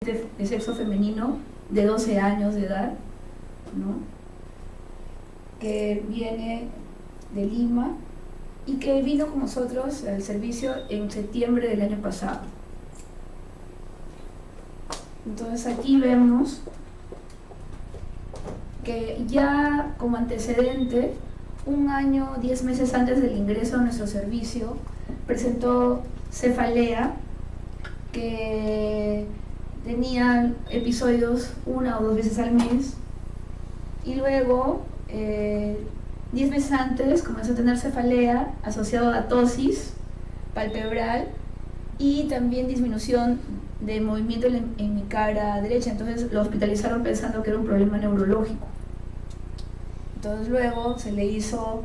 paciente de sexo femenino de 12 años de edad, ¿no? Que viene de Lima y que vino con nosotros al servicio en septiembre del año pasado. Entonces aquí vemos que ya como antecedente, un año, 10 meses antes del ingreso a nuestro servicio, presentó cefalea, que tenía episodios 1 o 2 veces al mes, y luego 10 meses antes comenzó a tener cefalea asociado a tosis palpebral y también disminución de movimiento en mi cara derecha. Entonces lo hospitalizaron pensando que era un problema neurológico. Entonces luego se le hizo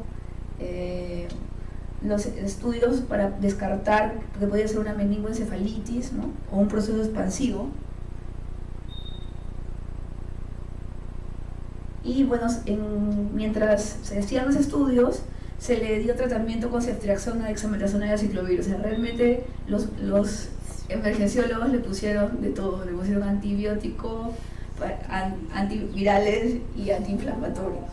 los estudios para descartar que podía ser una meningoencefalitis, ¿no? O un proceso expansivo. Y bueno, mientras se hacían los estudios, se le dio tratamiento con ceftriaxona, dexametasona y aciclovir. O sea, realmente los emergenciólogos le pusieron de todo, le pusieron antibiótico, antivirales y antiinflamatorios.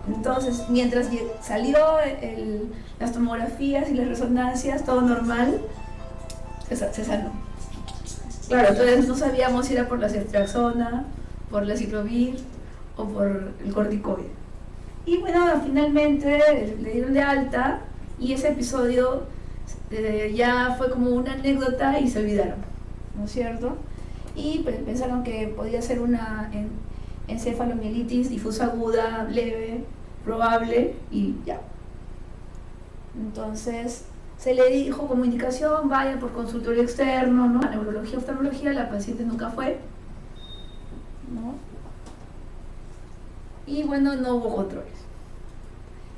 Entonces, mientras salió las tomografías y las resonancias, todo normal, se sanó. Claro, entonces no sabíamos si era por la ceftriaxona, por la aciclovir o por el corticoide. Y bueno, finalmente le dieron de alta y ese episodio ya fue como una anécdota y se olvidaron, ¿no es cierto? Y pensaron que podía ser una encefalomielitis difusa aguda, leve, probable y ya. Entonces se le dijo como indicación, vaya por consultorio externo, ¿no? A neurología, oftalmología, la paciente nunca fue, ¿no? Y bueno, no hubo controles.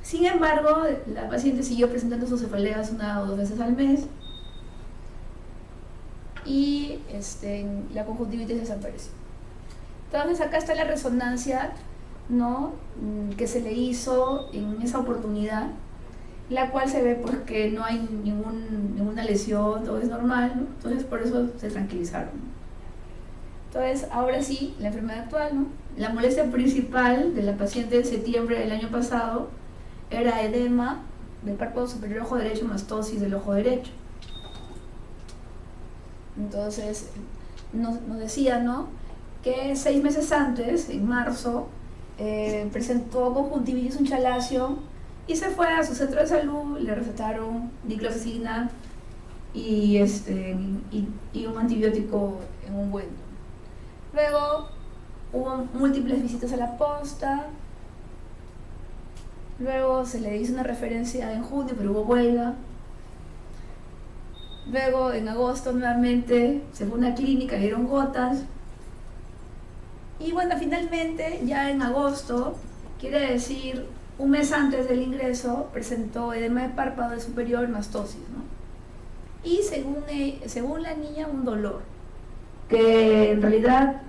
Sin embargo, la paciente siguió presentando sus cefaleas 1 o 2 veces al mes y la conjuntivitis desapareció. Entonces acá está la resonancia, ¿no? Que se le hizo en esa oportunidad, la cual se ve pues que no hay ninguna lesión, todo es normal, ¿no? Entonces por eso se tranquilizaron. Entonces ahora sí, la enfermedad actual, ¿no? La molestia principal de la paciente de septiembre del año pasado era edema del párpado superior ojo derecho, mastosis del ojo derecho. Entonces nos decía, ¿no?, que 6 meses antes, en marzo, presentó conjuntivitis, un chalacio, y se fue a su centro de salud, le recetaron dicloxacina y un antibiótico en ungüento. Luego hubo múltiples visitas a la posta, luego se le hizo una referencia en junio, pero hubo huelga. Luego en agosto nuevamente se fue a una clínica, le dieron gotas. Y bueno, finalmente ya en agosto, quiere decir un mes antes del ingreso, presentó edema de párpado superior, mastosis, ¿no? Y según la niña, un dolor, que en realidad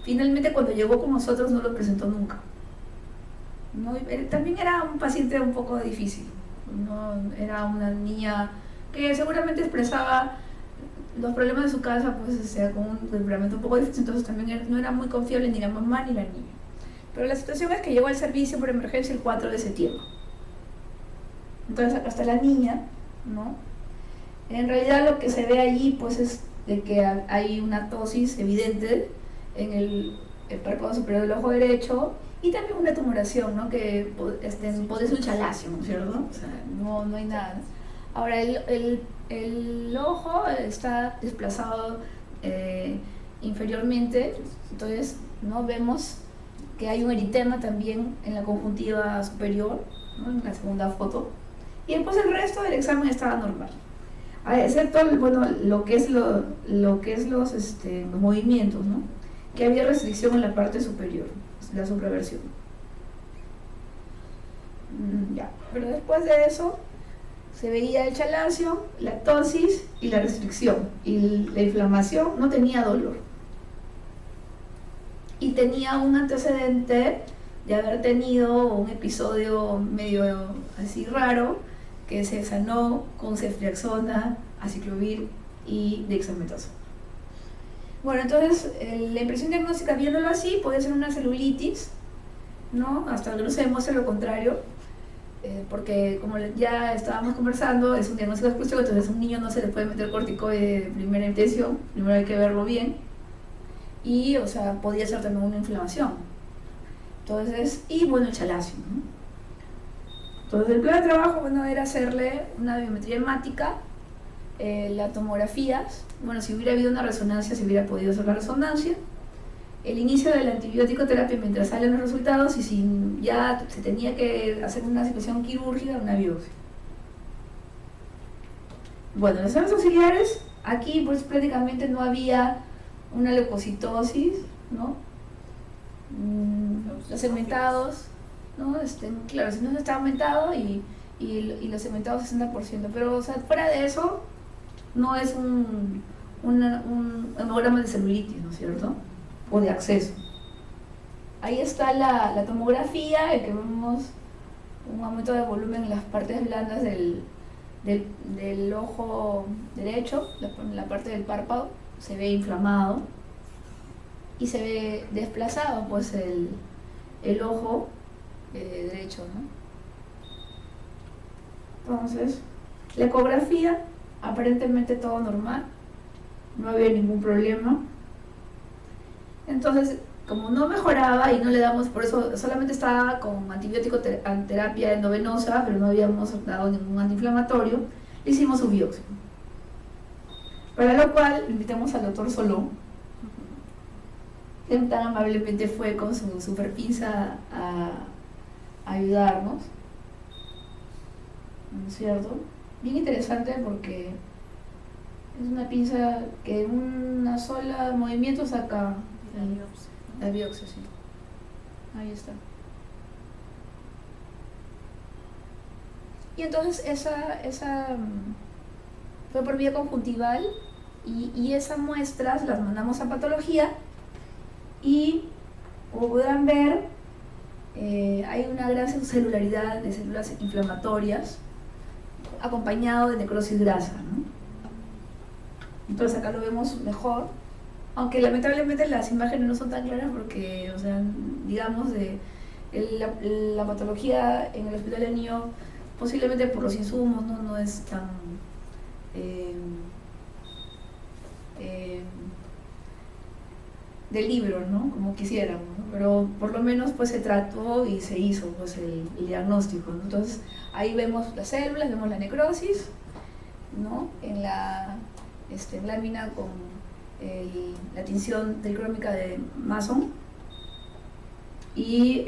finalmente cuando llegó con nosotros no lo presentó nunca, ¿no? También era un paciente un poco difícil, ¿no? Era una niña que seguramente expresaba los problemas de su casa, pues, o sea, con un temperamento un poco difícil, entonces también no era muy confiable ni la mamá ni la niña. Pero la situación es que llegó al servicio por emergencia el 4 de septiembre. Entonces acá está la niña, ¿no? En realidad lo que se ve allí, pues, es de que hay una tosis evidente en el párpado superior del ojo derecho y también una tumoración, ¿no?, que puede ser un chalacio, ¿no es cierto? O sea, no hay nada. Ahora, el ojo está desplazado inferiormente, entonces no vemos que hay un eritema también en la conjuntiva superior, ¿no?, en la segunda foto, y después el resto del examen estaba normal, excepto lo que es los movimientos, ¿no?, que había restricción en la parte superior, la supraversión. Ya, pero después de eso se veía el chalacio, la tosis y la restricción, y la inflamación. No tenía dolor y tenía un antecedente de haber tenido un episodio medio así raro que se sanó con ceftriaxona, aciclovir y dexametasona. Bueno, entonces la impresión diagnóstica viéndolo así puede ser una celulitis, ¿no? Hasta que no se demuestre lo contrario, porque como ya estábamos conversando, es un diagnóstico exclusivo, entonces a un niño no se le puede meter corticoide de primera intención, primero hay que verlo bien, y o sea, podría ser también una inflamación. Entonces, y bueno, el chalacio, ¿no? Entonces el plan de trabajo, bueno, era hacerle una biometría hemática, las tomografías, bueno, si hubiera habido una resonancia, se hubiera podido hacer la resonancia, el inicio de la antibiótico terapia mientras salen los resultados, y si ya se tenía que hacer una situación quirúrgica, una biopsia. Bueno, los exámenes auxiliares, aquí pues prácticamente no había una leucocitosis, ¿no? Los segmentados, ¿no? Claro, si no está aumentado y los segmentados 60%, pero o sea, fuera de eso, no es un hemograma de celulitis, ¿no es cierto? O de acceso. Ahí está la tomografía, el que vemos un aumento de volumen en las partes blandas del ojo derecho, la parte del párpado, se ve inflamado y se ve desplazado pues el ojo derecho, ¿no? Entonces, la ecografía, aparentemente todo normal, no había ningún problema. Entonces, como no mejoraba y no le damos, por eso solamente estaba con antibiótico terapia endovenosa, pero no habíamos dado ningún antiinflamatorio, le hicimos su biopsia. Para lo cual invitamos al doctor Solón, que tan amablemente fue con su super pinza a ayudarnos, ¿no es cierto? Bien interesante porque es una pinza que en una sola movimiento saca la biopsia, sí. Ahí está. Y entonces esa fue por vía conjuntival y esas muestras las mandamos a patología y, como podrán ver, hay una gran celularidad de células inflamatorias acompañado de necrosis grasa, ¿no? Entonces acá lo vemos mejor, aunque lamentablemente las imágenes no son tan claras porque, o sea, digamos, la patología en el hospital del niño, posiblemente por los insumos, no es tan del libro, ¿no? Como quisiéramos, ¿no? Pero por lo menos pues se trató y se hizo pues el diagnóstico, ¿no? Entonces ahí vemos las células, vemos la necrosis, ¿no? En la lámina con la tinción tricrómica de Mason, y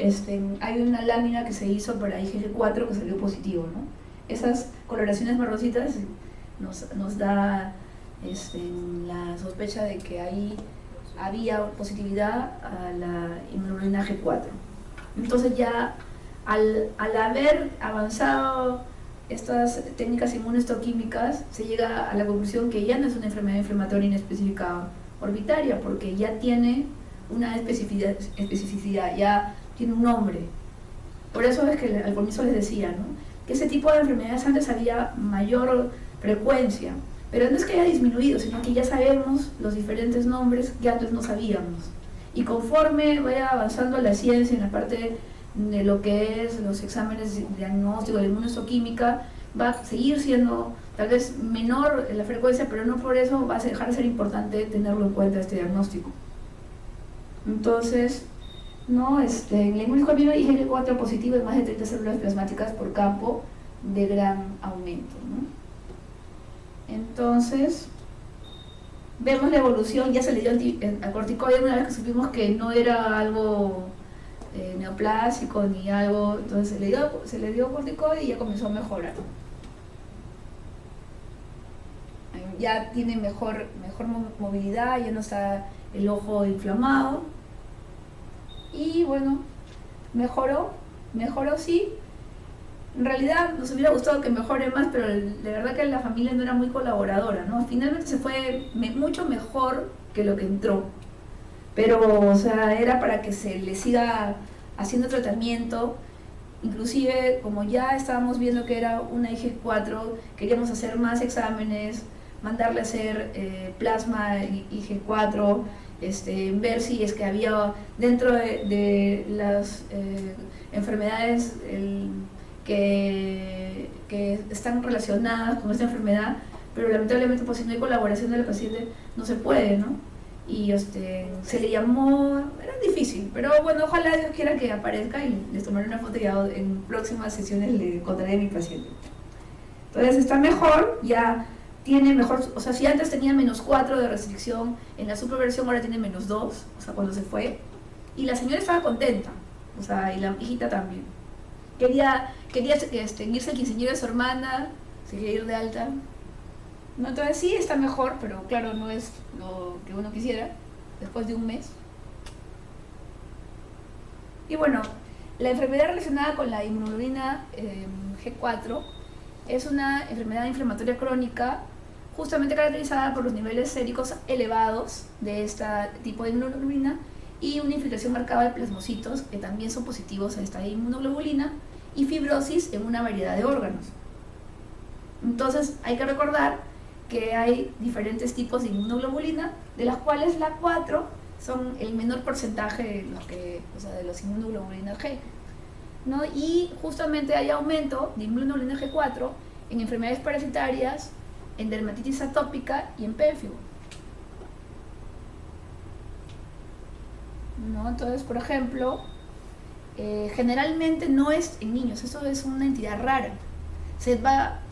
hay una lámina que se hizo para IgG4 que salió positivo, ¿no? Esas coloraciones marroncitas nos da la sospecha de que ahí había positividad a la inmunoglobulina G4. Entonces ya al haber avanzado estas técnicas inmunohistoquímicas, se llega a la conclusión que ya no es una enfermedad inflamatoria inespecífica orbitaria, porque ya tiene una especificidad, ya tiene un nombre. Por eso es que al comienzo les decía, ¿no?, que ese tipo de enfermedades antes había mayor frecuencia, pero no es que haya disminuido, sino que ya sabemos los diferentes nombres que antes no sabíamos. Y conforme vaya avanzando la ciencia en la parte de lo que es los exámenes de diagnóstico de inmunohistoquímica, va a seguir siendo tal vez menor la frecuencia, pero no por eso va a dejar de ser importante tenerlo en cuenta este diagnóstico. Entonces, ¿no? En la inmunohistoquímica IgG4 positivo y más de 30 células plasmáticas por campo de gran aumento, ¿no? Entonces, vemos la evolución, ya se le dio a corticoide una vez que supimos que no era algo neoplásico ni algo, entonces se le dio corticoide y ya comenzó a mejorar. Ya tiene mejor movilidad, ya no está el ojo inflamado y bueno, mejoró sí. En realidad nos hubiera gustado que mejore más, pero de verdad que la familia no era muy colaboradora, ¿no? Finalmente se fue mucho mejor que lo que entró, pero o sea, era para que se le siga haciendo tratamiento. Inclusive, como ya estábamos viendo que era una IG4, queríamos hacer más exámenes mandarle a hacer plasma IG4, ver si es que había dentro de las enfermedades que están relacionadas con esta enfermedad, pero lamentablemente pues si no hay colaboración de la paciente no se puede, ¿no? Y se le llamó, era difícil, pero bueno, ojalá Dios quiera que aparezca y les tomaré una foto y ya en próximas sesiones le contaré a mi paciente. Entonces está mejor, ya tiene mejor, o sea, si antes tenía -4 de restricción, en la superversión ahora tiene -2, o sea, cuando se fue, y la señora estaba contenta, o sea, y la hijita también. Quería irse al quinceañero de su hermana, se quería ir de alta. No, entonces sí está mejor, pero claro, no es lo que uno quisiera después de un mes. Y bueno, la enfermedad relacionada con la inmunoglobulina G4 es una enfermedad inflamatoria crónica justamente caracterizada por los niveles séricos elevados de este tipo de inmunoglobulina y una infiltración marcada de plasmocitos que también son positivos a esta inmunoglobulina y fibrosis en una variedad de órganos. Entonces hay que recordar que hay diferentes tipos de inmunoglobulina, de las cuales la 4 son el menor porcentaje de los inmunoglobulinas G, ¿no? Y justamente hay aumento de inmunoglobulina G4 en enfermedades parasitarias, en dermatitis atópica y en pélvico, ¿no? Entonces, por ejemplo, generalmente no es en niños, eso es una entidad rara.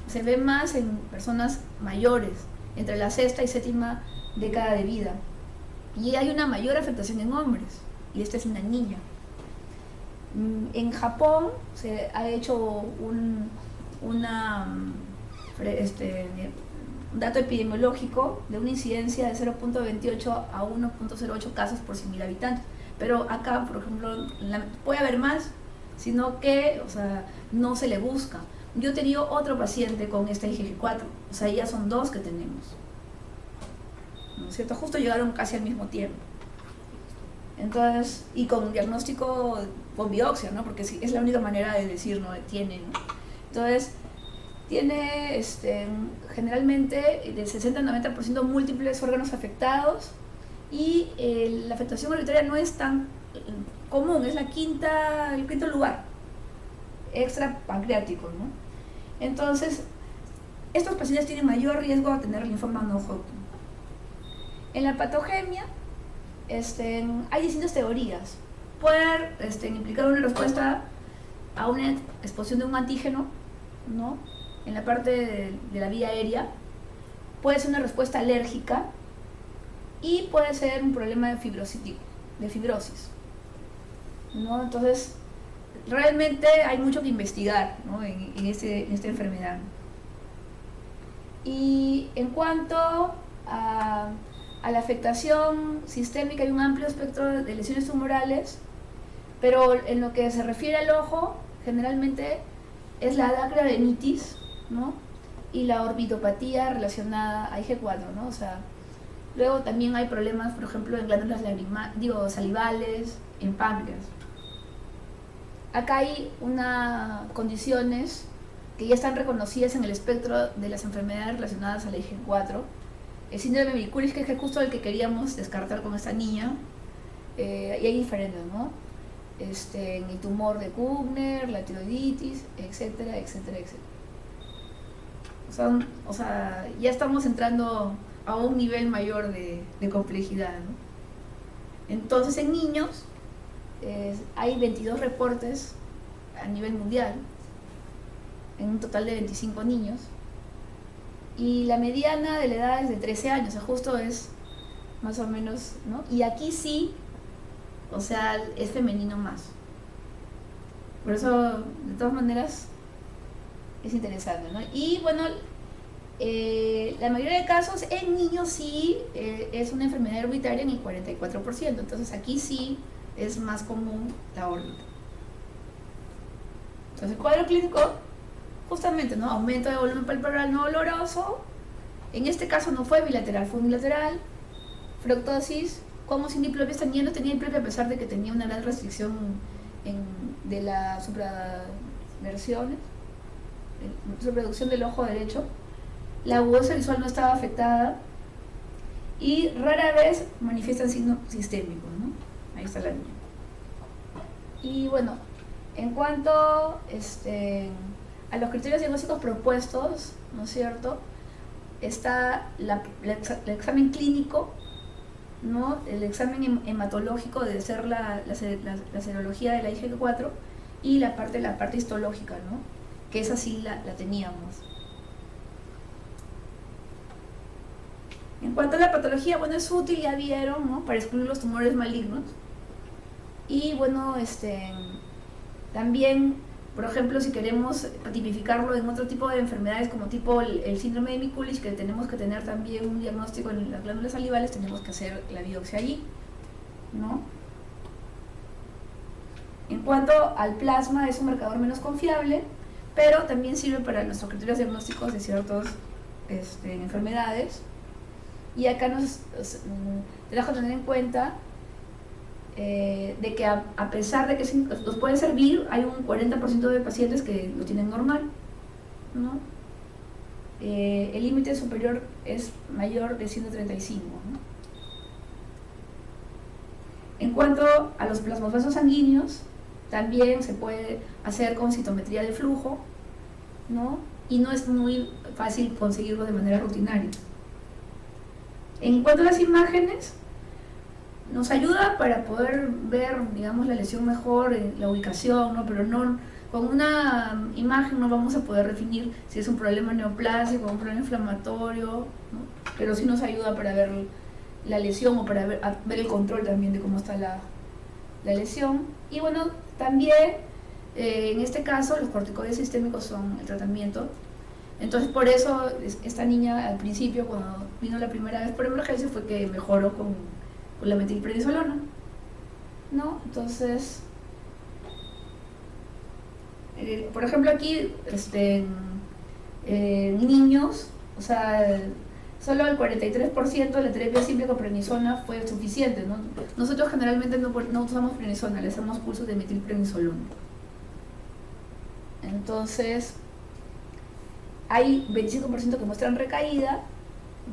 Se ve más en personas mayores, entre la sexta y séptima década de vida. Y hay una mayor afectación en hombres, y esta es una niña. En Japón se ha hecho un dato epidemiológico de una incidencia de 0.28 a 1.08 casos por 100.000 habitantes. Pero acá, por ejemplo, puede haber más, sino que, o sea, no se le busca. Yo he tenido otro paciente con esta IgG4, o sea, ya son 2 que tenemos, ¿no es cierto? Justo llegaron casi al mismo tiempo. Entonces, y con diagnóstico con biopsia, ¿no? Porque sí, es la única manera de decir, ¿no? Tiene, ¿no? Entonces, tiene generalmente del 60-90% múltiples órganos afectados y la afectación hereditaria no es tan común, es el quinto lugar, extra pancreático, ¿no? Entonces, estos pacientes tienen mayor riesgo de tener linfoma no Hodgkin. En la patogenia, hay distintas teorías. Puede implicar una respuesta a una exposición de un antígeno, ¿no? En la parte de la vía aérea. Puede ser una respuesta alérgica y puede ser un problema de fibrosis, ¿no? Entonces, realmente hay mucho que investigar, ¿no? en esta enfermedad. Y en cuanto a la afectación sistémica, hay un amplio espectro de lesiones tumorales, pero en lo que se refiere al ojo, generalmente es la dacryoadenitis, ¿no? Y la orbitopatía relacionada a IG4, ¿no? O sea, luego también hay problemas, por ejemplo, en glándulas salivales, en páncreas. Acá hay unas condiciones que ya están reconocidas en el espectro de las enfermedades relacionadas a la IG4. El síndrome de Bicuris, que es justo el que queríamos descartar con esta niña, y hay diferentes, ¿no? El tumor de Kuhner, la tiroiditis, etcétera, etcétera, etcétera. O sea, ya estamos entrando a un nivel mayor de complejidad, ¿no? Entonces, en niños, hay 22 reportes a nivel mundial, en un total de 25 niños, y la mediana de la edad es de 13 años, o sea, justo es más o menos, ¿no? Y aquí sí, o sea, es femenino más. Por eso, de todas maneras, es interesante, ¿no? Y bueno, la mayoría de casos en niños sí es una enfermedad hereditaria en el 44%, entonces aquí sí es más común la órbita. Entonces el cuadro clínico, justamente, ¿no? Aumento de volumen palpebral no doloroso, en este caso no fue bilateral, fue unilateral, fructosis, como sin diplopia. Esta niña no tenía diplopia a pesar de que tenía una gran restricción de la supraversión, supraducción del ojo derecho, la agudosa visual no estaba afectada y rara vez manifiestan signos sistémicos, ¿no? Ahí está la niña. Y bueno, en cuanto a los criterios diagnósticos propuestos, ¿no es cierto? Está el examen clínico, ¿no? El examen hematológico de ser la serología de la IgG4 y la parte histológica, ¿no? Que esa sí la teníamos. En cuanto a la patología, bueno, es útil, ya vieron, ¿no? Para excluir los tumores malignos. Y bueno, también, por ejemplo, si queremos tipificarlo en otro tipo de enfermedades como tipo el síndrome de Mikulicz, que tenemos que tener también un diagnóstico en las glándulas salivales, tenemos que hacer la biopsia allí, ¿no? En cuanto al plasma, es un marcador menos confiable, pero también sirve para nuestros criterios diagnósticos de ciertas enfermedades. Y acá nos dejo tener en cuenta de que a pesar de que nos puede servir, hay un 40% de pacientes que lo tienen normal, ¿no? El límite superior es mayor de 135, ¿no? En cuanto a los plasmocitos sanguíneos, también se puede hacer con citometría de flujo, ¿no? Y no es muy fácil conseguirlo de manera rutinaria. En cuanto a las imágenes, nos ayuda para poder ver, digamos, la lesión mejor, la ubicación, ¿no? Pero no, con una imagen no vamos a poder definir si es un problema neoplásico o un problema inflamatorio, ¿no? Pero sí nos ayuda para ver la lesión o para ver el control también de cómo está la lesión. Y bueno, también en este caso los corticoides sistémicos son el tratamiento. Entonces por eso esta niña al principio, cuando vino la primera vez por emergencia, fue que mejoró con la metilprednisolona, ¿no? Entonces, por ejemplo aquí, niños, o sea, solo el 43% de la terapia simple con prednisona fue suficiente, ¿no? Nosotros generalmente no usamos prednisona, le hacemos cursos de metilprednisolona. Entonces, hay 25% que muestran recaída,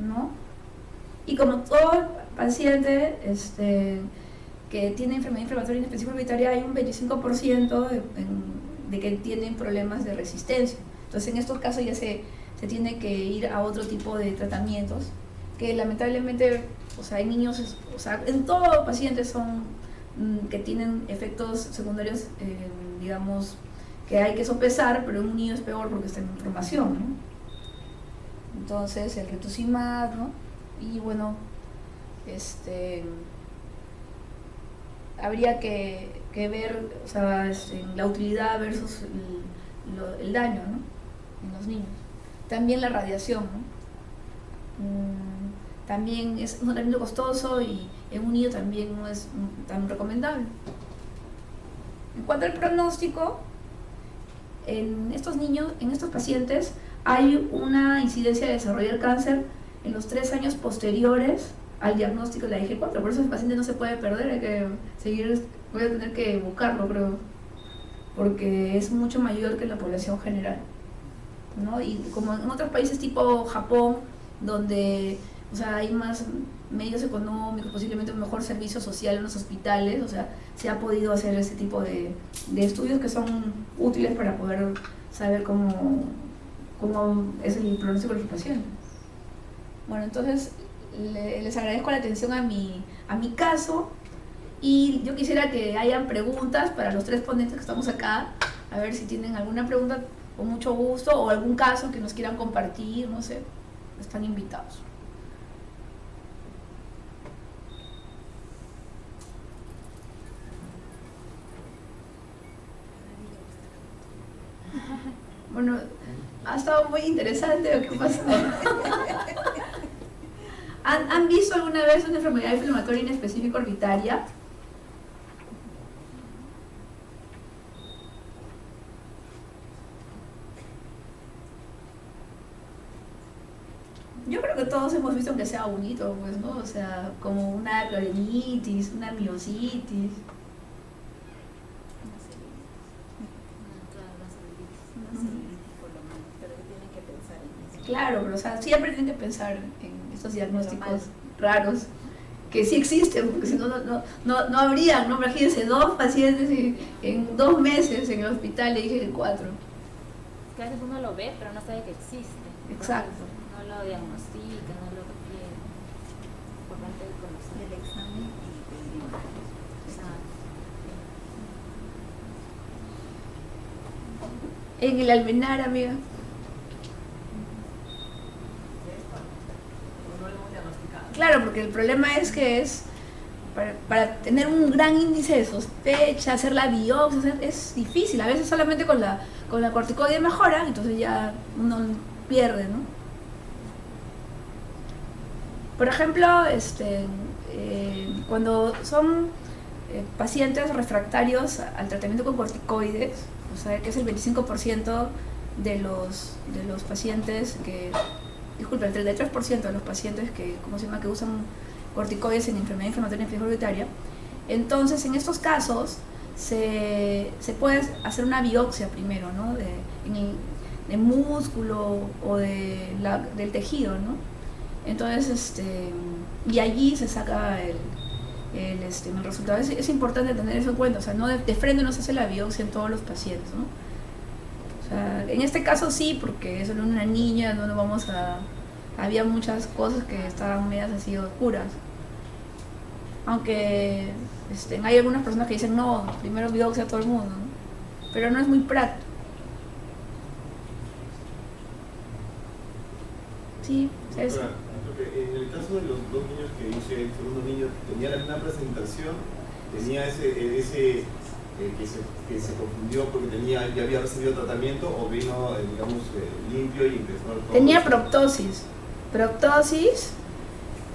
¿no? Y como todo paciente que tiene enfermedad inflamatoria inespecífica hereditaria, hay un 25% de que tienen problemas de resistencia. Entonces, en estos casos ya se tiene que ir a otro tipo de tratamientos, que lamentablemente, o sea, hay niños, o sea, en todos los pacientes son que tienen efectos secundarios, digamos, que hay que sopesar, pero en un niño es peor porque está en formación, ¿no? Entonces, el rituximab, ¿no? Y bueno, habría que ver, o sea, la utilidad versus el daño, ¿no? En los niños. También la radiación, ¿no? También es un tratamiento costoso y en un niño también no es tan recomendable. En cuanto al pronóstico, en estos niños, en estos pacientes, hay una incidencia de desarrollar cáncer en los 3 años posteriores al diagnóstico de la IgG4. Por eso el paciente no se puede perder, hay que seguir, voy a tener que buscarlo, creo, porque es mucho mayor que en la población general, ¿no? Y como en otros países tipo Japón, donde, o sea, hay más medios económicos, posiblemente un mejor servicio social en los hospitales, o sea, se ha podido hacer ese tipo de estudios que son útiles para poder saber cómo es el pronóstico de los pacientes. Bueno, entonces les agradezco la atención a mi caso y yo quisiera que hayan preguntas para los 3 ponentes que estamos acá, a ver si tienen alguna pregunta con mucho gusto o algún caso que nos quieran compartir, no sé, están invitados. Bueno, ha estado muy interesante lo que pasó. ¿Han visto alguna vez una enfermedad inflamatoria inespecífica orbitaria? Yo creo que todos hemos visto, aunque sea bonito, pues, ¿no? O sea, como una clorenitis, una miositis. Claro, pero o sea, siempre tienen que pensar en estos diagnósticos raros que sí existen, porque si no, no habrían, ¿no? Imagínense, 2 pacientes en 2 meses en el hospital, le dije 4. Que a veces uno lo ve, pero no sabe que existe. Exacto. No lo diagnostica, no lo refiere. Importante el conocer. El examen y el imagen. En el almenar, amiga. Claro, porque el problema es que para tener un gran índice de sospecha, hacer la biopsia, es difícil. A veces solamente con la corticoide mejora, entonces ya uno pierde, ¿no? Por ejemplo, cuando son pacientes refractarios al tratamiento con corticoides, o sea, que es el 25% de los pacientes que... Disculpe, el 33% de los pacientes que usan corticoides en enfermedad inflamatoria inferioritaria. Entonces, en estos casos, se puede hacer una biopsia primero, ¿no? De músculo o del tejido, ¿no? Entonces, y allí se saca el resultado. Es importante tener eso en cuenta, o sea, no de frente no se hace la biopsia en todos los pacientes, ¿no? O sea, en este caso sí, porque es solo una niña, no nos vamos a... Había muchas cosas que estaban medias así oscuras. Aunque hay algunas personas que dicen, no, primero biopsia a todo el mundo, ¿no? Pero no es muy práctico. Sí, eso. En el caso de los 2 niños que dice, el segundo niño tenía la misma presentación, tenía ese que se confundió porque ya había recibido tratamiento, o vino, digamos, limpio y empezó todo. Tenía proptosis,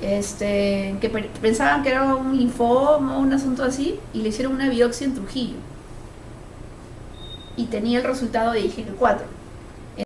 que pensaban que era un linfoma o un asunto así, y le hicieron una biopsia en Trujillo. Y tenía el resultado de IgG4.